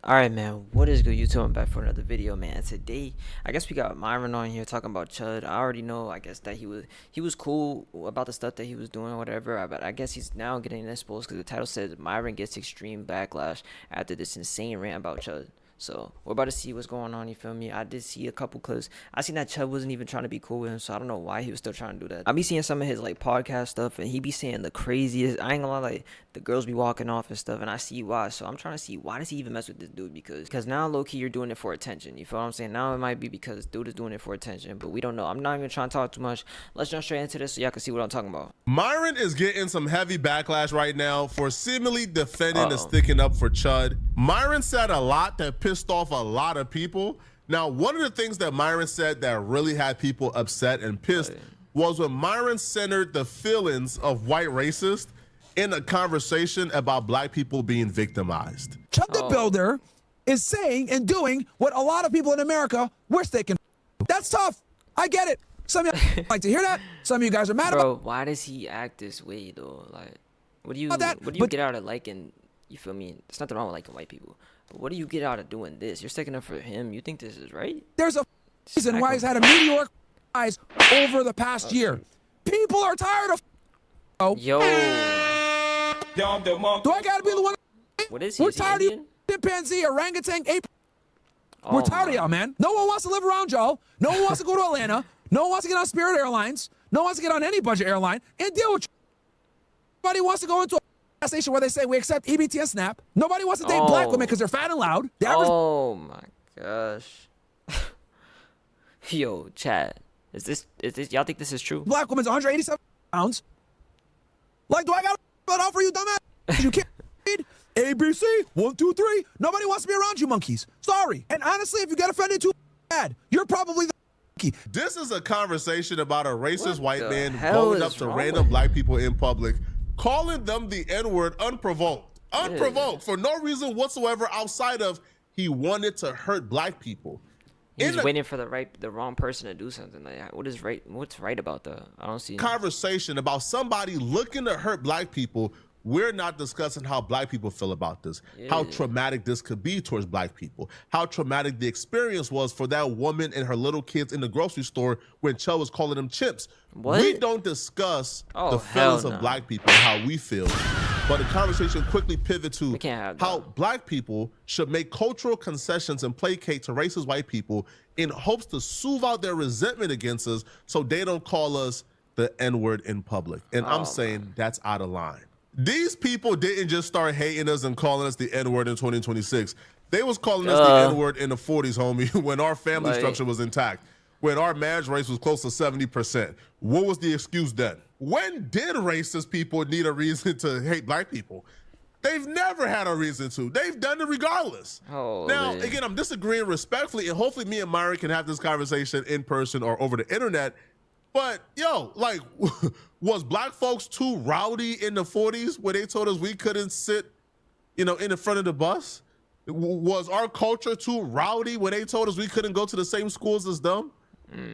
Alright, man, what is good, YouTube? I'm back for another video, man. Today, I guess we got Myron on here talking about Chud. I already know, I guess, that he was cool about the stuff that he was doing or whatever, but I guess he's now getting exposed because the title says Myron gets extreme backlash after this insane rant about Chud. So, we're about to see what's going on, you feel me? I did see a couple clips. I seen that Chud wasn't even trying to be cool with him, so I don't know why he was still trying to do that. I be seeing some of his, like, podcast stuff, and he be saying the craziest, I ain't gonna lie, like, the girls be walking off and stuff, and I see why. So, I'm trying to see, why does he even mess with this dude? Because now, low-key, you're doing it for attention. You feel what I'm saying? Now, it might be because dude is doing it for attention, but we don't know. I'm not even trying to talk too much. Let's jump straight into this so y'all can see what I'm talking about. Myron is getting some heavy backlash right now for seemingly defending and sticking up for Chud. Myron said a lot that pissed off a lot of people. Now, one of the things that Myron said that really had people upset and pissed was when Myron centered the feelings of white racists in a conversation about black people being victimized. Chud the Builder is saying and doing what a lot of people in America wish they can. That's tough. I get it. Some of you like to hear that. Some of you guys are mad about. Bro, why does he act this way though? Like, what do you get out of liking? You feel me? There's nothing wrong with liking white people, but what do you get out of doing this? You're sticking up for him. You think this is right? There's a reason why he's had a meteoric rise over the past year. People are tired of. Yo, Do I gotta be the one? what is he? We're Is he tired Indian? of you, chimpanzee, orangutan, ape. Oh We're tired my. of y'all, man. No one wants to live around y'all. No one wants to go to Atlanta. No one wants to get on Spirit Airlines. No one wants to get on any budget airline and deal with you. Nobody wants to go into a gas station where they say we accept EBT and SNAP. Nobody wants to date black women because they're fat and loud. The average Oh my gosh. Yo, chat. Is this y'all think this is true? black woman's 187 pounds. Like, do I got to out for you, dumbass? You can't read A, B, C, 1, 2, 3. Nobody wants to be around you monkeys. Sorry. And honestly, if you get offended too bad, you're probably the monkey. This is a conversation about a racist white the man hell blowing is up to wrong random with black people in public, calling them the N-word unprovoked. Unprovoked for no reason whatsoever outside of he wanted to hurt black people. He's waiting for the wrong person to do something like that. What is right? What's right about that? I don't see. Conversation about somebody looking to hurt black people. We're not discussing how black people feel about this, how traumatic this could be towards black people, how traumatic the experience was for that woman and her little kids in the grocery store when Chud was calling them chimps. What? We don't discuss Oh, the feelings hell of no. black people and how we feel, but the conversation quickly pivot to can't have how that. black people should make cultural concessions and placate to racist white people in hopes to soothe out their resentment against us so they don't call us the N-word in public. And I'm saying that's out of line. These people didn't just start hating us and calling us the N-word in 2026. They was calling us the N-word in the 40s, homie, when our family structure was intact, when our marriage rates was close to 70%. What was the excuse then? When did racist people need a reason to hate black people? They've never had a reason to. They've done it regardless. Now, again, I'm disagreeing respectfully, and hopefully me and Myron can have this conversation in person or over the internet. But, yo, like, was black folks too rowdy in the 40s where they told us we couldn't sit, in the front of the bus? Was our culture too rowdy when they told us we couldn't go to the same schools as them?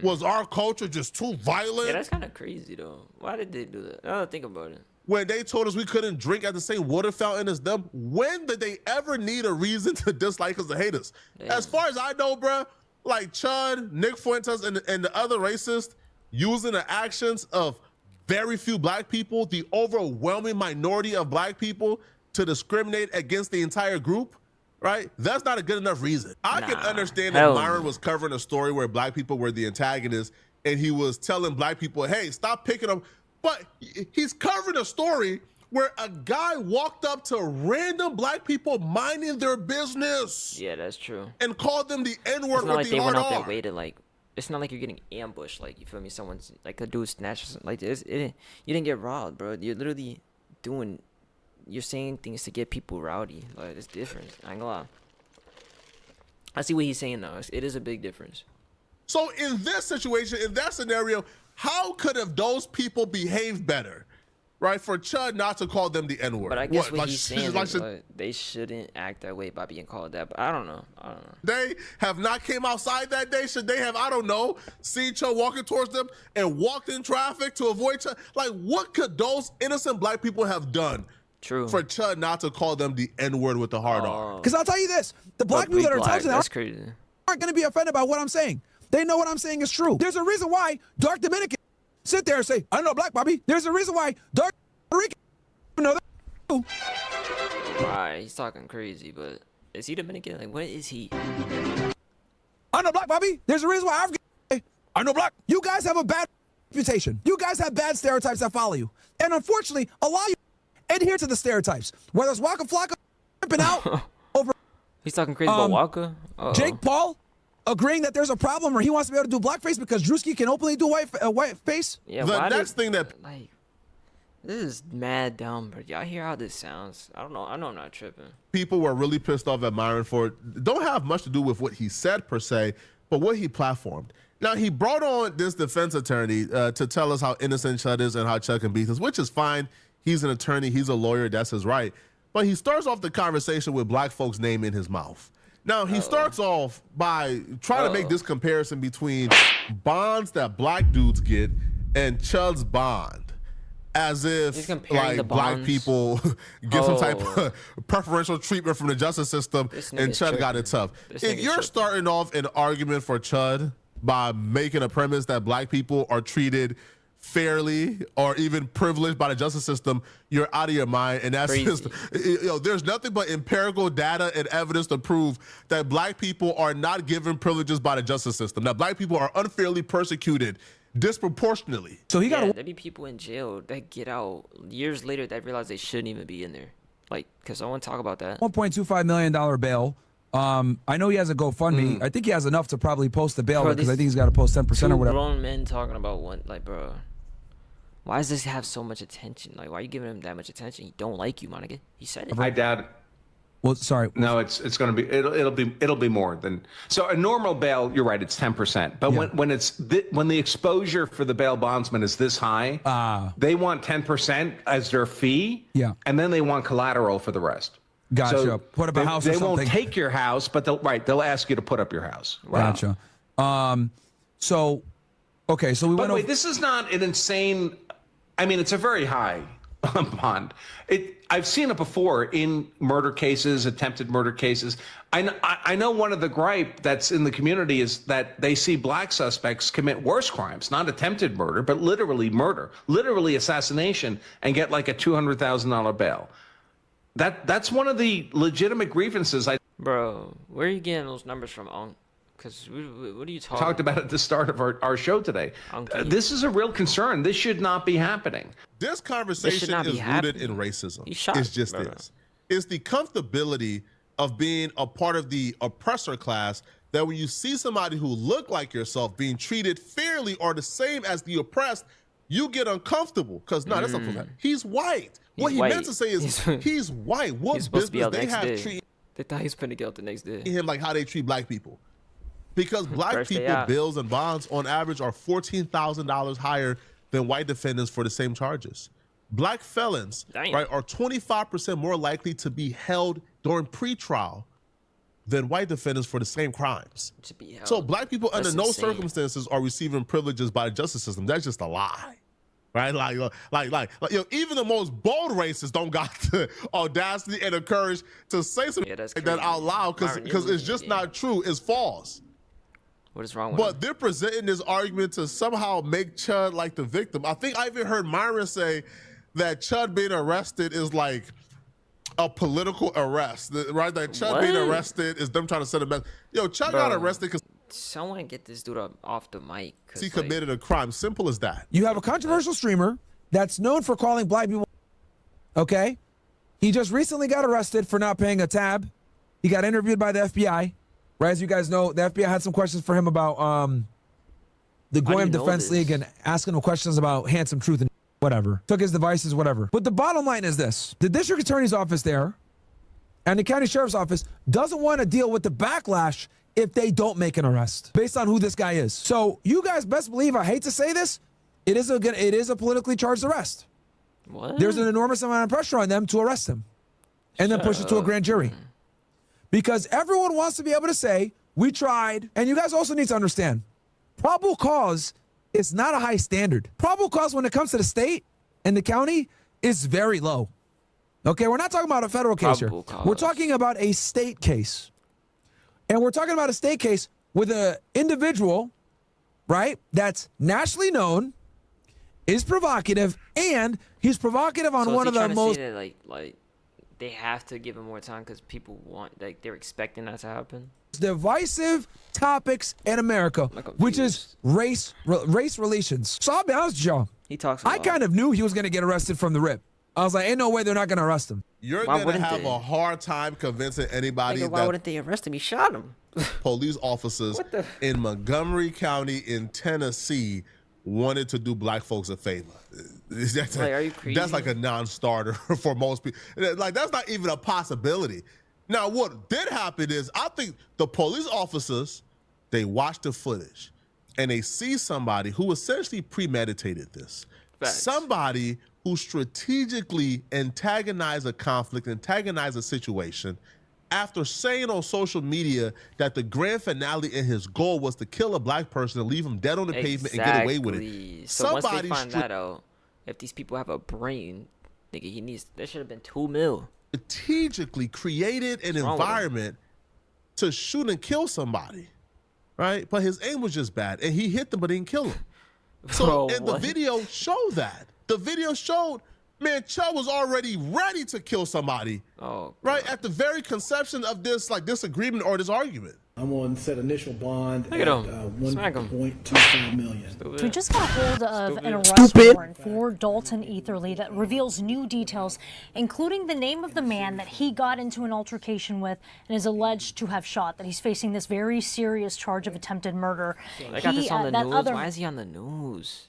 Was our culture just too violent? Yeah, that's kind of crazy though. Why did they do that? I don't think about it. When they told us we couldn't drink at the same water fountain as them? When did they ever need a reason to dislike us or hate us? Damn. As far as I know, bruh, like Chud, Nick Fuentes, and the other racists using the actions of very few black people, the overwhelming minority of black people, to discriminate against the entire group, right? That's not a good enough reason. I can understand that Myron was covering a story where black people were the antagonists and he was telling black people, hey, stop picking them. But he's covering a story where a guy walked up to random black people minding their business. Yeah, that's true. And called them the N-word It's not or like the they went out hard their R. way to like. It's not like you're getting ambushed. Like, you feel me? Someone's like a dude snatched or something. Like this. You didn't get robbed, bro. You're literally you're saying things to get people rowdy. Like, it's different. I ain't gonna lie. I see what he's saying though. It is a big difference. So in this situation, in that scenario, how could have those people behaved better, right? For Chud not to call them the N-word. But I guess what like, he's saying is they shouldn't act that way by being called that. But I don't know. They have not came outside that day. Should they have, I don't know, seen Chud walking towards them and walked in traffic to avoid Chud? Like, what could those innocent black people have done True. for Chud not to call them the N-word with the hard R. Because I'll tell you this, the black people that are intelligent That's crazy. aren't going to be offended by what I'm saying. They know what I'm saying is true. There's a reason why dark Dominicans sit there and say, I know black, Bobby. There's a reason why dark Puerto Rican know that too. Right, he's talking crazy, but is he Dominican? Like, what is he? I know black, Bobby. There's a reason why African say, I know black. You guys have a bad reputation. You guys have bad stereotypes that follow you. And unfortunately, a lot of you adhere to the stereotypes. Whether it's Waka Flocka pimping out over He's talking crazy about Waka? Jake Paul agreeing that there's a problem where he wants to be able to do blackface because Drewski can openly do white face. Yeah, The next thing that like, this is mad dumb, but y'all hear how this sounds? I don't know. I know I'm not tripping. people were really pissed off at Myron for don't have much to do with what he said per se, but what he platformed. Now, he brought on this defense attorney to tell us how innocent Chud is and how Chud can beat us, which is fine. He's an attorney. He's a lawyer. That's his right. But he starts off the conversation with black folks' name in his mouth. Now, he starts off by trying to make this comparison between bonds that black dudes get and Chud's bond. As if like black people get some type of preferential treatment from the justice system and Chud got it tough. If you're starting off an argument for Chud by making a premise that black people are treated fairly or even privileged by the justice system, you're out of your mind. And that's just, there's nothing but empirical data and evidence to prove that black people are not given privileges by the justice system, that black people are unfairly persecuted disproportionately. So he got there be people in jail that get out years later that realize they shouldn't even be in there. Like, because I want to talk about that. $1.25 million bail. I know he has a GoFundMe. I think he has enough to probably post the bail because I think he's got to post 10% or whatever. Grown men talking about one, like, bro, why does this have so much attention? Like, why are you giving him that much attention? He don't like you, Monica. He said it. I doubt it. Well, sorry. No, it's going to be it'll be more than so. A normal bail, you're right, it's 10%. But when the exposure for the bail bondsman is this high, they want 10% as their fee. Yeah, and then they want collateral for the rest. Gotcha. So put up a house. They won't take your house, but they'll ask you to put up your house. Wow. Gotcha. So, okay, so we By went. the way, this is not an insane. I mean, it's a very high bond. I've seen it before in murder cases, attempted murder cases. I know one of the gripe that's in the community is that they see black suspects commit worse crimes, not attempted murder, but literally murder, literally assassination, and get like a $200,000 bail. That's one of the legitimate grievances. Bro, where are you getting those numbers from, Because what are you talking talked about at the start of our show today. This is a real concern. This should not be happening. This conversation is rooted in racism. It's just this. It's the comfortability of being a part of the oppressor class that when you see somebody who look like yourself being treated fairly or the same as the oppressed, you get uncomfortable. Because no, that's not that. He's white. What he meant to say is he's white. What business they have treated? They thought he was going to get out the next day. Him like how they treat black people. Because black people bills and bonds on average are $14,000 higher than white defendants for the same charges. Black felons right, are 25% more likely to be held during pretrial than white defendants for the same crimes. So black people under no circumstances are receiving privileges by the justice system. That's just a lie. Right? Like even the most bold racists don't got the audacity and the courage to say something like that out loud because it's just not true. It's false. What is wrong with him? But they're presenting this argument to somehow make Chud like the victim. I think I even heard Myron say that Chud being arrested is like a political arrest, right? That Chud being arrested is them trying to send a message. Yo, Chud got arrested because someone get this dude off the mic. He committed a crime. Simple as that. You have a controversial streamer that's known for calling black people. Okay, he just recently got arrested for not paying a tab. He got interviewed by the FBI. Right, as you guys know, the FBI had some questions for him about the Goyim Defense League and asking him questions about handsome truth and whatever. Took his devices, whatever. But the bottom line is this. The district attorney's office there and the county sheriff's office doesn't want to deal with the backlash if they don't make an arrest based on who this guy is. So you guys best believe, I hate to say this, it is a politically charged arrest. What? There's an enormous amount of pressure on them to arrest him and then push it to a grand jury. Because everyone wants to be able to say, we tried. And you guys also need to understand, probable cause is not a high standard. Probable cause when it comes to the state and the county is very low. Okay, we're not talking about a federal case here. Probable cause. We're talking about a state case. And we're talking about a state case with an individual, right, that's nationally known, is provocative, and he's provocative on So one is of he the trying to most say that, like they have to give him more time because people want, like, they're expecting that to happen? divisive topics in America, which is race relations. So I'll be honest with y'all. He talks a I lot. kind of knew he was going to get arrested from the rip. I was like, ain't no way they're not going to arrest him. You're Why going to wouldn't have they? a hard time convincing anybody Nigga, why that wouldn't they arrest him? He shot him. police officers What the- in Montgomery County in Tennessee wanted to do black folks a favor. That's, Like, are you crazy? That's like a non-starter for most people. Like, that's not even a possibility. Now, what did happen is, I think the police officers, they watched the footage and they see somebody who essentially premeditated this. Facts. Somebody who strategically antagonized a conflict, antagonized a situation, after saying on social media that the grand finale and his goal was to kill a black person and leave him dead on the pavement and get away with it. Exactly. So once they find that out, if these people have a brain, nigga, there should have been $2 million. Strategically created an What's wrong with him? environment to shoot and kill somebody, right? But his aim was just bad, and he hit them, but didn't kill him. So, Bro, and the what? video showed that. The video showed, man, Chubb was already ready to kill somebody, Oh, right? At the very conception of this, like, disagreement or this argument. I'm on set initial bond Look at him. Smack him. 1.25 million. We just got a hold of an arrest Stupid. warrant for Dalton Etherly that reveals new details, including the name of the man that he got into an altercation with and is alleged to have shot, that he's facing this very serious charge of attempted murder. I got this on the that news. other Why is he on the news?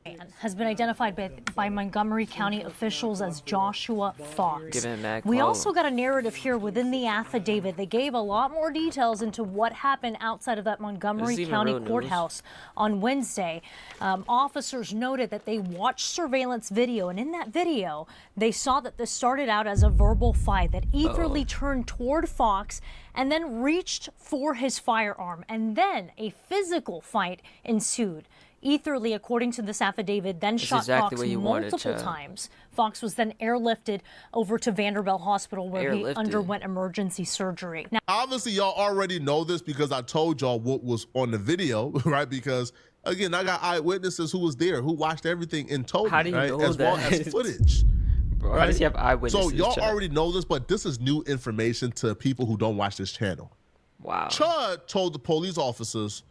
man has been identified by Montgomery County officials as Joshua Fox. Giving him mad We clout. also got a narrative here within the affidavit. They gave a lot more details into what happened outside of that Is Montgomery this even County real news? courthouse on Wednesday. Officers noted that they watched surveillance video, and in that video, they saw that this started out as a verbal fight, that Etherly turned toward Fox and then reached for his firearm, and then a physical fight ensued. Etherly, according to this affidavit, then shot exactly Fox what you wanted, multiple Chad. times. Fox was then airlifted over to Vanderbilt Hospital, where he Airlifted? underwent emergency surgery. Now, Obviously, y'all already know this because I told y'all what was on the video, right? Because, again, I got eyewitnesses who was there, who watched everything and told How me, do you right? know As well that? as footage. Bro, how Right? does he have eyewitnesses? So y'all Chad? already know this, but this is new information to people who don't watch this channel. Wow. Chud told the police officers,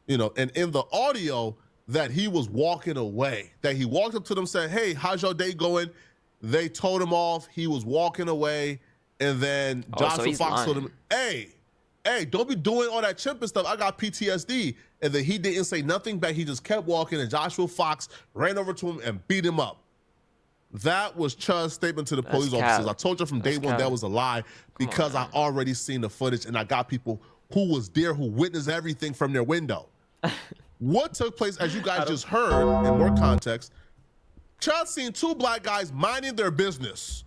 and in the audio, that he was walking away, that he walked up to them, said, "Hey, how's your day going?" They told him off. He was walking away. And then Oh, so Joshua he's Fox told lying. him, hey, don't be doing all that chimping stuff. I got PTSD. And then he didn't say nothing back. He just kept walking, and Joshua Fox ran over to him and beat him up. That was Chud's statement to the police cap. officers. I told you from day That's one cap. that was a lie because I already seen the footage, and I got people who was there who witnessed everything from their window. What took place, as you guys just heard in more context, Chud seen two black guys minding their business.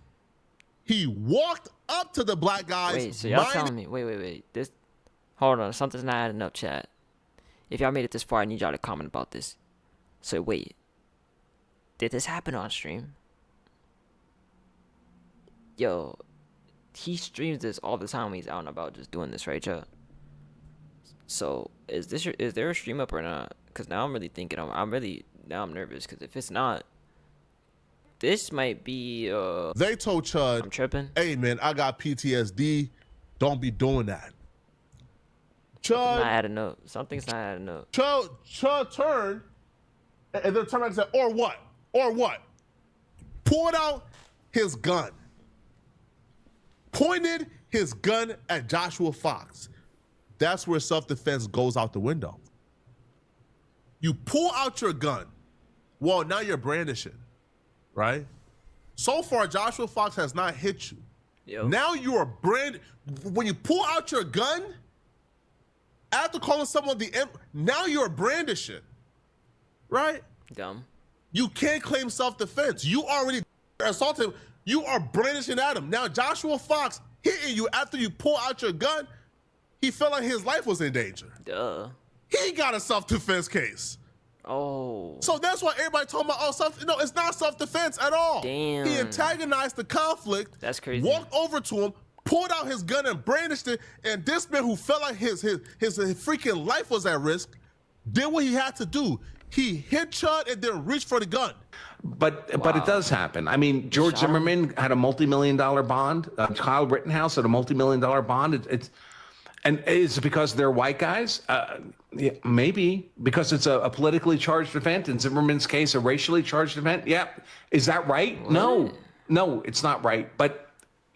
He walked up to the black guys. Wait, so y'all telling me? Wait. This, hold on, something's not adding up, chat. If y'all made it this far, I need y'all to comment about this. So wait, did this happen on stream? Yo, he streams this all the time when he's out and about just doing this, right, chat? So is there a stream up or not? Because now I'm really thinking, now I'm nervous. Because if it's not, this might be They told Chud, I'm tripping. "Hey man, I got PTSD. Don't be doing that." Not Chud, adding up. Something's not adding up. Chud turned, and then turned around and said, "Or what? Or what?" Pulled out his gun, pointed his gun at Joshua Fox. That's where self-defense goes out the window. You pull out your gun. Well, now you're brandishing, right? So far, Joshua Fox has not hit you. Yo. Now you are when you pull out your gun, after calling someone now you're brandishing, right? Dumb. You can't claim self-defense. You already assaulted him. You are brandishing at him. Now Joshua Fox hitting you after you pull out your gun, he felt like his life was in danger. Duh. He got a self-defense case. Oh. So that's why everybody talking about no, it's not self-defense at all. Damn. He antagonized the conflict. That's crazy. Walked over to him, pulled out his gun and brandished it, and this man who felt like his freaking life was at risk did what he had to do. He hit Chud and then reached for the gun. But it does happen. I mean, George Zimmerman had a multi-million-dollar bond. Kyle Rittenhouse had a multi-million-dollar bond. And is it because they're white guys? Yeah, maybe because it's a politically charged event. In Zimmerman's case, a racially charged event. Yeah, is that right? What? No, it's not right. But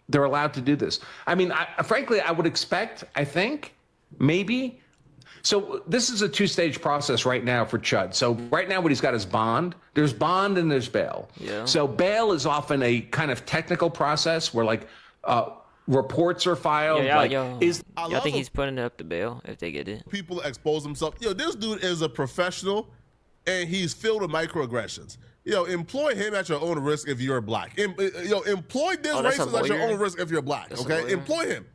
they're allowed to do this. I mean, frankly, I would expect. I think maybe. So this is a two-stage process right now for Chud. So right now what he's got is bond. There's bond and there's bail. Yeah. So bail is often a kind of technical process where like reports are filed. I think he's putting up the bail if they get it. People expose themselves. This dude is a professional and he's filled with microaggressions. Employ him at your own risk if you're black. Employ this racist at your own risk if you're black. Okay? Employ him.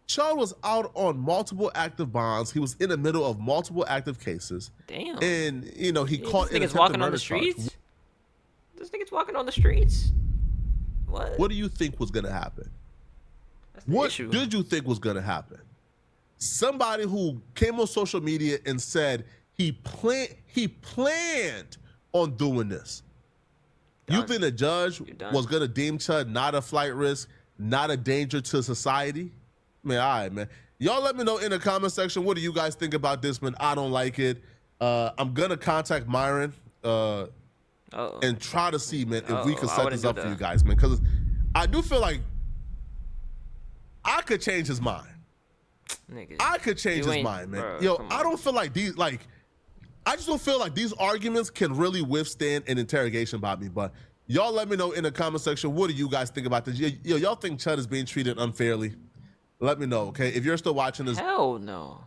Chud was out on multiple active bonds. He was in the middle of multiple active cases. Damn. And, he caught this nigga's walking on the streets? This nigga's walking on the streets? What do you think was going to happen? What did you think was going to happen? Somebody who came on social media and said he planned on doing this. You think the judge was going to deem Chud not a flight risk, not a danger to society? Man, all right, man. Y'all let me know in the comment section, what do you guys think about this, man? I don't like it. I'm going to contact Myron and try to see, man, if we can set this up for you guys, man. Because I do feel like I could change his mind. Nigga, I could change his mind, man. Bro, I don't feel like I just don't feel like these arguments can really withstand an interrogation by me. But y'all let me know in the comment section, what do you guys think about this? Y'all think Chud is being treated unfairly? Let me know, okay? If you're still watching this. Hell no.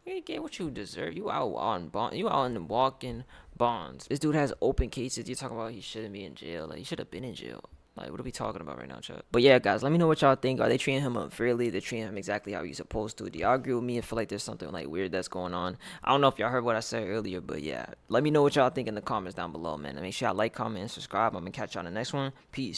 You get what you deserve. You out on bond. You out on walking bonds. This dude has open cases. You're talking about he shouldn't be in jail. Like, he should have been in jail. Like, what are we talking about right now, Chud? But yeah, guys, let me know what y'all think. Are they treating him unfairly? They're treating him exactly how he's supposed to. Do y'all agree with me and feel like there's something like weird that's going on? I don't know if y'all heard what I said earlier, but yeah. Let me know what y'all think in the comments down below, man. And make sure y'all like, comment, and subscribe. I'm gonna catch y'all in the next one. Peace.